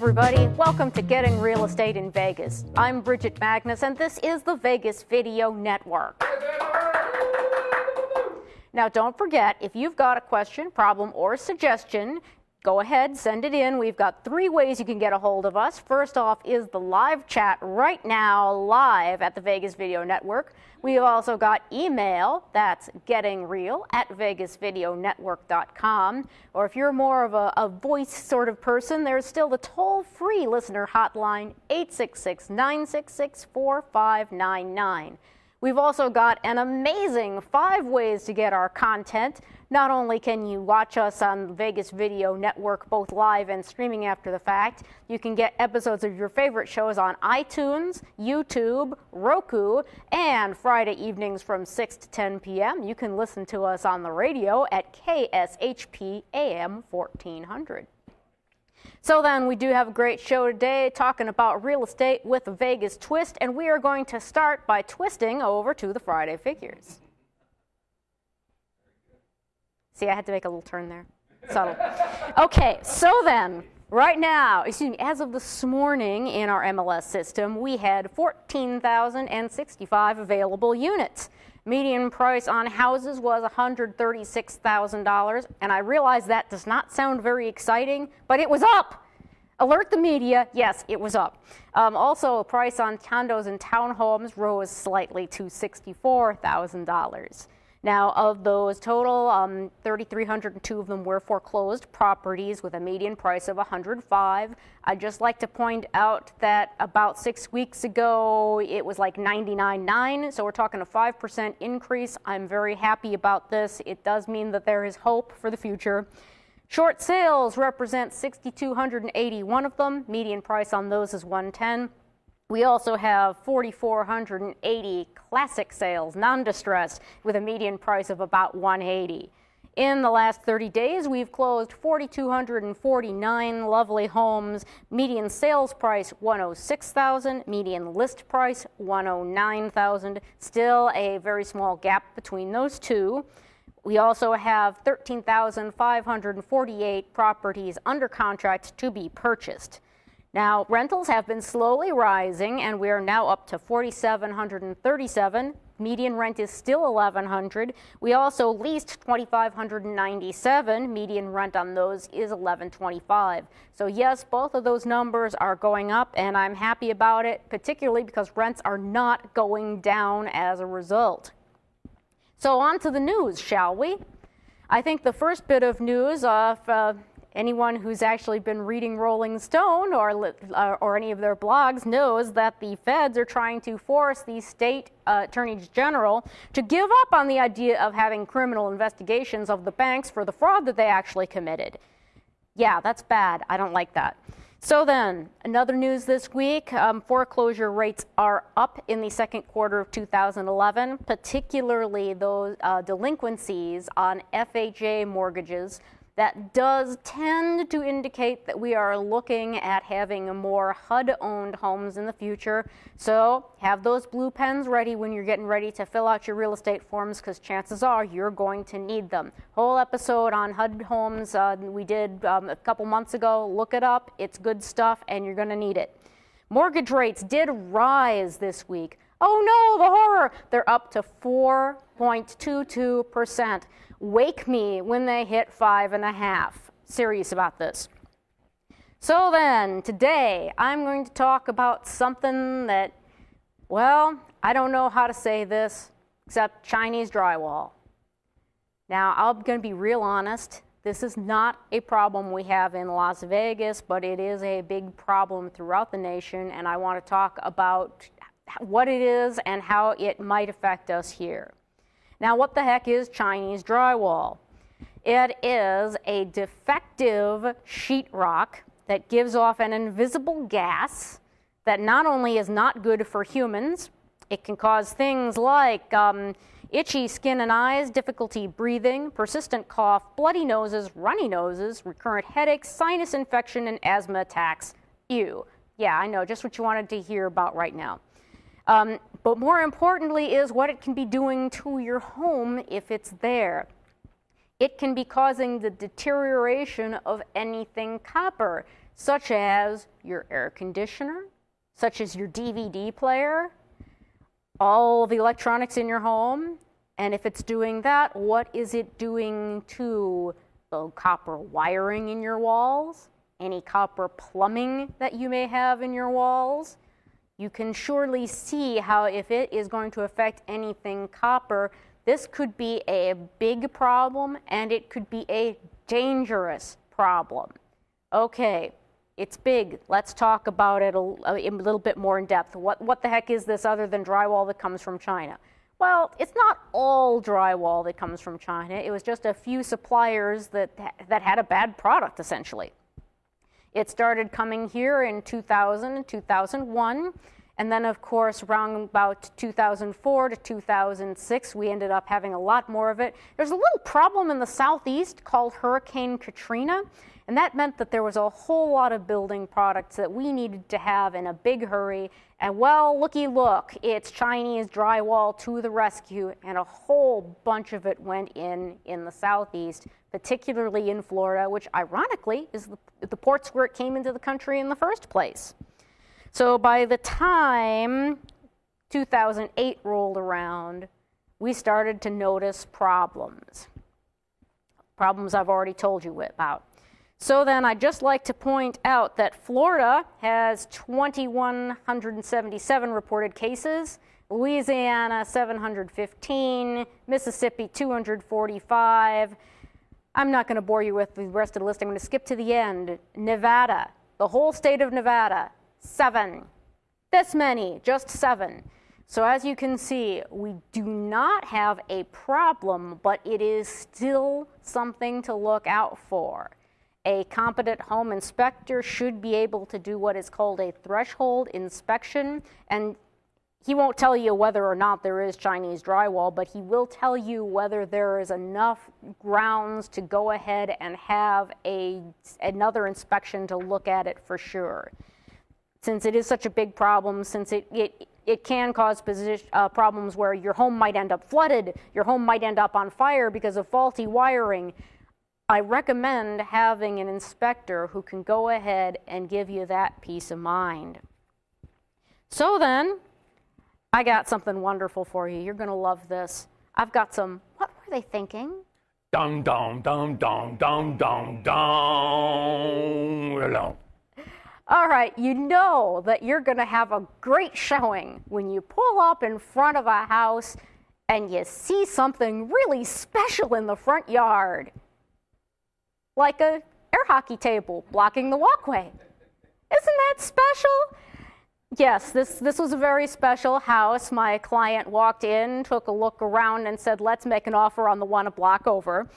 everybody. Welcome to Getting Real Estate in Vegas. I'm Bridget Magnus, and this is the Vegas Video Network. Now, don't forget, if you've got a question, problem, or suggestion, go ahead, send it in. We've got 3 ways you can get a hold of us. First off is the live chat right now, live at the Vegas Video Network. We've also got email, that's gettingreal@vegasvideonetwork.com. Or if you're more of a voice sort of person, there's still the toll-free listener hotline, 866-966-4599. We've also got an amazing 5 ways to get our content. Not only can you watch us on the Vegas Video Network, both live and streaming after the fact, you can get episodes of your favorite shows on iTunes, YouTube, Roku, and Friday evenings from 6 to 10 p.m. You can listen to us on the radio at KSHP AM 1400. So then, we do have a great show today talking about real estate with a Vegas twist, and we are going to start by twisting over to the Friday figures. See, I had to make a little turn there. Subtle. Okay, so then, right now, as of this morning in our MLS system, we had 14,065 available units. Median price on houses was $136,000, and I realize that does not sound very exciting, but it was up. Alert the media, yes, it was up. Also, price on condos and townhomes rose slightly to $64,000. Now, of those total, 3,302 of them were foreclosed properties with a median price of $105,000. I'd just like to point out that about 6 weeks ago, it was like $99,900, so we're talking a 5% increase. I'm very happy about this. It does mean that there is hope for the future. Short sales represent 6,281 of them. Median price on those is $110,000. We also have 4,480 classic sales, non-distressed, with a median price of about $180,000. In the last 30 days, we've closed 4,249 lovely homes. Median sales price $106,000, median list price $109,000. Still a very small gap between those two. We also have 13,548 properties under contract to be purchased. Now, rentals have been slowly rising, and we are now up to 4,737. Median rent is still $1,100. We also leased 2,597. Median rent on those is $1,125. So yes, both of those numbers are going up, and I'm happy about it, particularly because rents are not going down as a result. So on to the news, shall we? I think the first bit of news anyone who's actually been reading Rolling Stone or any of their blogs knows that the feds are trying to force the state attorneys general to give up on the idea of having criminal investigations of the banks for the fraud that they actually committed. Yeah, that's bad. I don't like that. So then, another news this week, foreclosure rates are up in the second quarter of 2011, particularly those delinquencies on FHA mortgages. That does tend to indicate that we are looking at having more HUD-owned homes in the future. So have those blue pens ready when you're getting ready to fill out your real estate forms, because chances are you're going to need them. Whole episode on HUD homes we did a couple months ago. Look it up. It's good stuff, and you're going to need it. Mortgage rates did rise this week. Oh no, the horror! They're up to 4.22%. Wake me when they hit 5.5%. Serious about this. So then, today, I'm going to talk about something that, well, I don't know how to say this except Chinese drywall. Now, I'm going to be real honest. This is not a problem we have in Las Vegas, but it is a big problem throughout the nation, and I want to talk about what it is and how it might affect us here. Now, what the heck is Chinese drywall? It is a defective sheetrock that gives off an invisible gas that not only is not good for humans, it can cause things like itchy skin and eyes, difficulty breathing, persistent cough, bloody noses, runny noses, recurrent headaches, sinus infection, and asthma attacks. Ew. Yeah, I know, just what you wanted to hear about right now. But more importantly is what it can be doing to your home if it's there. It can be causing the deterioration of anything copper. such as your air conditioner, such as your DVD player, all the electronics in your home. And if it's doing that, what is it doing to the copper wiring in your walls? Any copper plumbing that you may have in your walls? You can surely see how if it is going to affect anything copper, this could be a big problem and it could be a dangerous problem. Okay, it's big. Let's talk about it a little bit more in depth. What the heck is this other than drywall that comes from China? Well, it's not all drywall that comes from China. It was just a few suppliers that had a bad product, essentially. It started coming here in 2000 and 2001, and then, of course, around about 2004 to 2006, we ended up having a lot more of it. There's a little problem in the southeast called Hurricane Katrina, and that meant that there was a whole lot of building products that we needed to have in a big hurry. And well, looky look, it's Chinese drywall to the rescue, and a whole bunch of it went in the southeast, particularly in Florida, which ironically is the ports where it came into the country in the first place. So by the time 2008 rolled around, we started to notice problems. Problems I've already told you about. So then I'd just like to point out that Florida has 2,177 reported cases, Louisiana 715, Mississippi 245. I'm not going to bore you with the rest of the list. I'm going to skip to the end. Nevada, the whole state of Nevada, 7. This many, just 7. So as you can see, we do not have a problem, but it is still something to look out for. A competent home inspector should be able to do what is called a threshold inspection, and he won't tell you whether or not there is Chinese drywall, but he will tell you whether there is enough grounds to go ahead and have another inspection to look at it for sure. Since it is such a big problem, since it can cause problems where your home might end up flooded, your home might end up on fire because of faulty wiring, I recommend having an inspector who can go ahead and give you that peace of mind. So then, I got something wonderful for you. You're going to love this. I've got some, what were they thinking? Dum, dum, dum, dum, dum, dum, dum. All right, you know that you're going to have a great showing when you pull up in front of a house and you see something really special in the front yard. Like an air hockey table blocking the walkway. Isn't that special? Yes, this was a very special house. My client walked in, took a look around, and said, let's make an offer on the one a block over.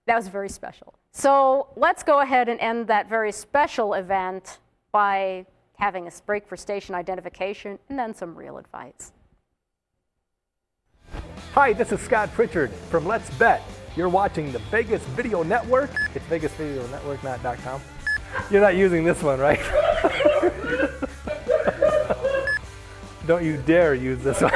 That was very special. So let's go ahead and end that very special event by having a break for station identification and then some real advice. Hi, this is Scott Pritchard from Let's Bet. You're watching the Vegas Video Network. It's Vegas Video Network, not .com. You're not using this one, right? Don't you dare use this one.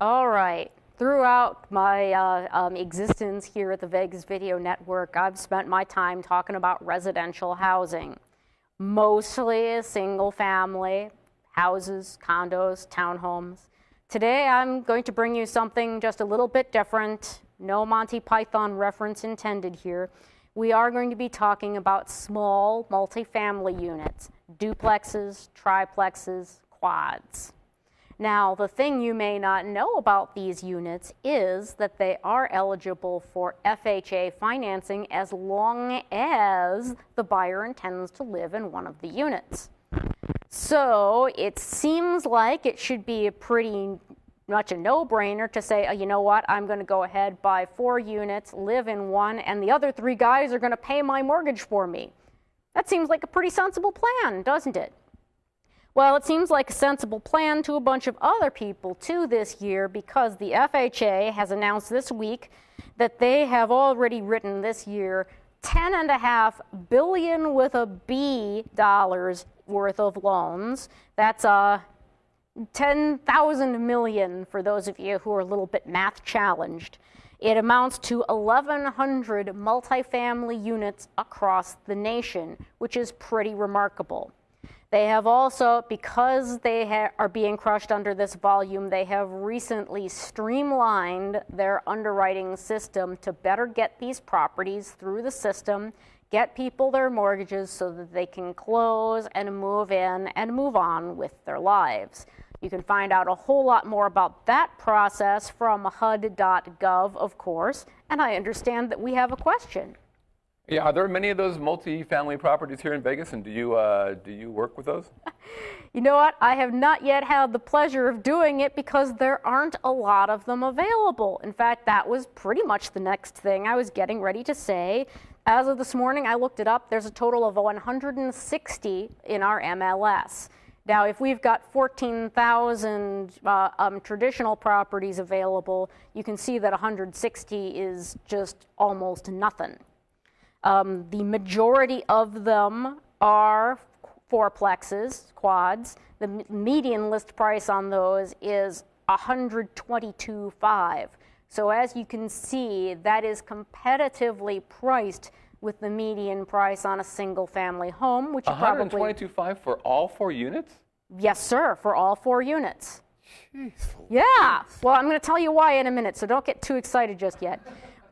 All right. Throughout my existence here at the Vegas Video Network, I've spent my time talking about residential housing, mostly single family houses, condos, townhomes. Today I'm going to bring you something just a little bit different. No Monty Python reference intended here. We are going to be talking about small multifamily units, duplexes, triplexes, quads. Now, the thing you may not know about these units is that they are eligible for FHA financing as long as the buyer intends to live in one of the units. So it seems like it should be a pretty much a no-brainer to say, you know what, I'm going to go ahead, buy 4 units, live in one, and the other 3 guys are going to pay my mortgage for me. That seems like a pretty sensible plan, doesn't it? Well, it seems like a sensible plan to a bunch of other people too this year, because the FHA has announced this week that they have already written this year $10.5 billion with a B dollars worth of loans. That's 10,000 million for those of you who are a little bit math challenged. It amounts to 1,100 multifamily units across the nation, which is pretty remarkable. They have also, because they are being crushed under this volume, they have recently streamlined their underwriting system to better get these properties through the system, get people their mortgages so that they can close and move in and move on with their lives. You can find out a whole lot more about that process from HUD.gov, of course, and I understand that we have a question. Yeah, are there many of those multi-family properties here in Vegas, and do you work with those? You know what? I have not yet had the pleasure of doing it because there aren't a lot of them available. In fact, that was pretty much the next thing I was getting ready to say. As of this morning, I looked it up. There's a total of 160 in our MLS. Now, if we've got 14,000 traditional properties available, you can see that 160 is just almost nothing. The majority of them are fourplexes, quads. The median list price on those is $122,500. So as you can see, that is competitively priced with the median price on a single-family home, which you probably... $122,500 for all 4 units? Yes, sir, for all 4 units. Jeez. Yeah. Well, I'm going to tell you why in a minute, so don't get too excited just yet.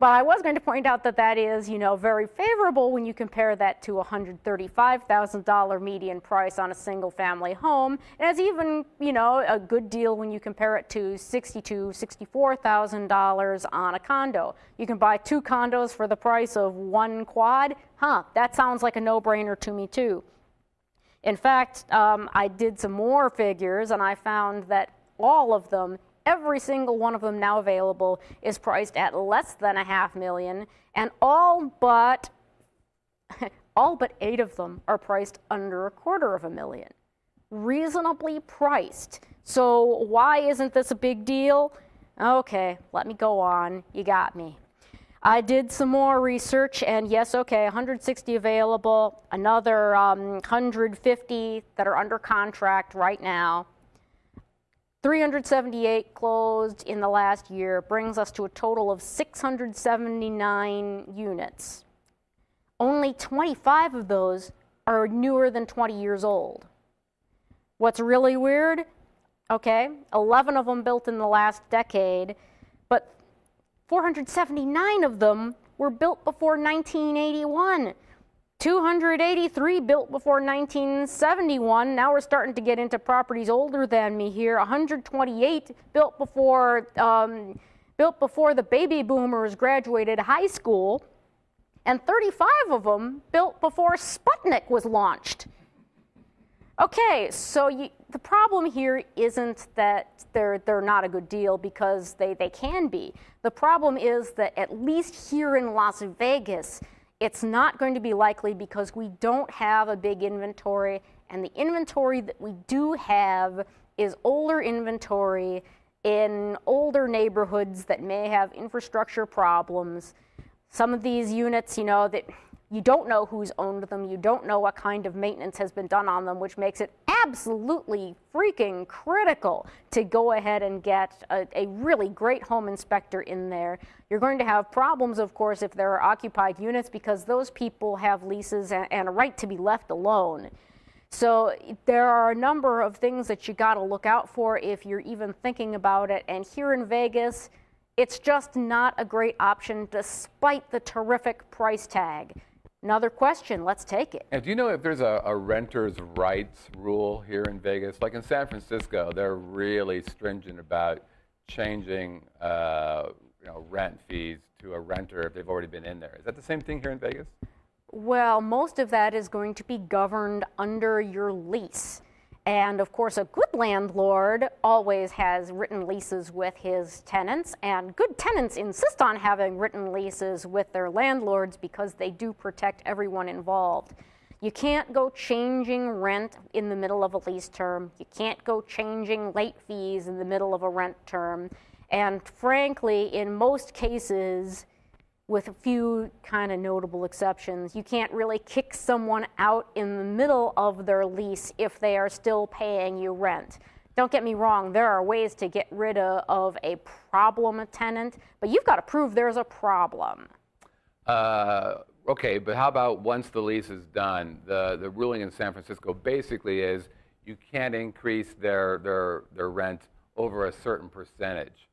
But I was going to point out that that is, very favorable when you compare that to a $135,000 median price on a single-family home. And it's even, a good deal when you compare it to $62,000, $64,000 on a condo. You can buy 2 condos for the price of 1 quad. That sounds like a no-brainer to me, too. In fact, I did some more figures, and I found that all of them, every single one of them now available, is priced at less than $500,000, and all but 8 of them are priced under $250,000. Reasonably priced. So why isn't this a big deal? Okay, let me go on. You got me. I did some more research, and yes, okay, 160 available, another 150 that are under contract right now. 378 closed in the last year, brings us to a total of 679 units. Only 25 of those are newer than 20 years old. What's really weird? Okay, 11 of them built in the last decade, but 479 of them were built before 1981. 283 built before 1971. Now we're starting to get into properties older than me here. 128 built before the baby boomers graduated high school, and 35 of them built before Sputnik was launched. Okay, so the problem here isn't that they're not a good deal, because they can be. The problem is that at least here in Las Vegas, it's not going to be likely because we don't have a big inventory, and the inventory that we do have is older inventory in older neighborhoods that may have infrastructure problems. Some of these units, that you don't know who's owned them, you don't know what kind of maintenance has been done on them, which makes it absolutely freaking critical to go ahead and get a really great home inspector in there. You're going to have problems, of course, if there are occupied units, because those people have leases and a right to be left alone. So there are a number of things that you got to look out for if you're even thinking about it. And here in Vegas, it's just not a great option despite the terrific price tag. Another question, let's take it. And do you know if there's a renter's rights rule here in Vegas? Like in San Francisco, they're really stringent about changing rent fees to a renter if they've already been in there. Is that the same thing here in Vegas? Well, most of that is going to be governed under your lease. And of course, a good landlord always has written leases with his tenants, and good tenants insist on having written leases with their landlords because they do protect everyone involved. You can't go changing rent in the middle of a lease term. You can't go changing late fees in the middle of a rent term. And frankly, in most cases, with a few kind of notable exceptions, you can't really kick someone out in the middle of their lease if they are still paying you rent. Don't get me wrong, there are ways to get rid of a problem tenant, but you've got to prove there's a problem. Okay, but how about once the lease is done, the ruling in San Francisco basically is you can't increase their rent over a certain percentage.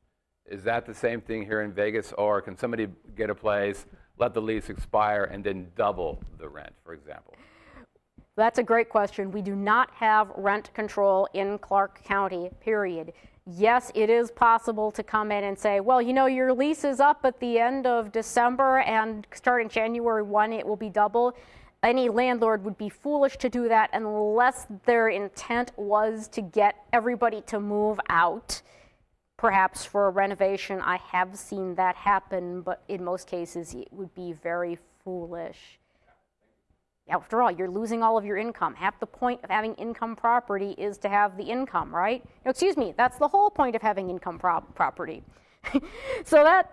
Is that the same thing here in Vegas, or can somebody get a place, let the lease expire, and then double the rent, for example? That's a great question. We do not have rent control in Clark County, period. Yes, it is possible to come in and say, well, you know, your lease is up at the end of December and starting January 1, it will be double. Any landlord would be foolish to do that unless their intent was to get everybody to move out. Perhaps for a renovation, I have seen that happen, but in most cases, it would be very foolish. After all, you're losing all of your income. Half the point of having income property is to have the income, right? No, excuse me, that's the whole point of having income property. So that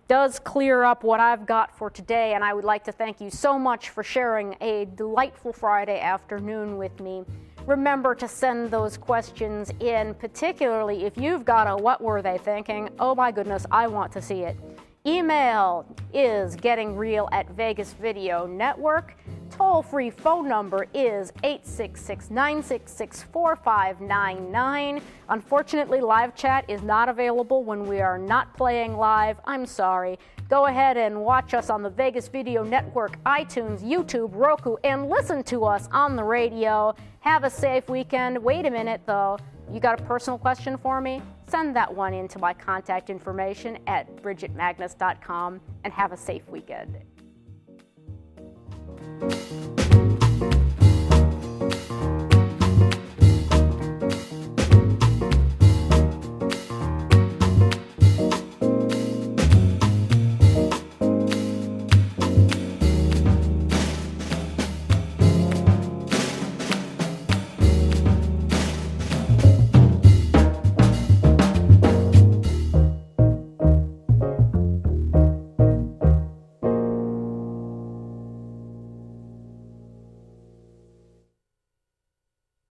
does clear up what I've got for today, and I would like to thank you so much for sharing a delightful Friday afternoon with me. Remember to send those questions in, particularly if you've got a what were they thinking? Oh my goodness, I want to see it. Email is gettingreal@Vegas Video Network. Toll-free phone number is 866-966-4599. Unfortunately, live chat is not available when we are not playing live. I'm sorry. Go ahead and watch us on the Vegas Video Network, iTunes, YouTube, Roku, and listen to us on the radio. Have a safe weekend. Wait a minute, though. You got a personal question for me? Send that one into my contact information at bridgetmagnus.com, and have a safe weekend.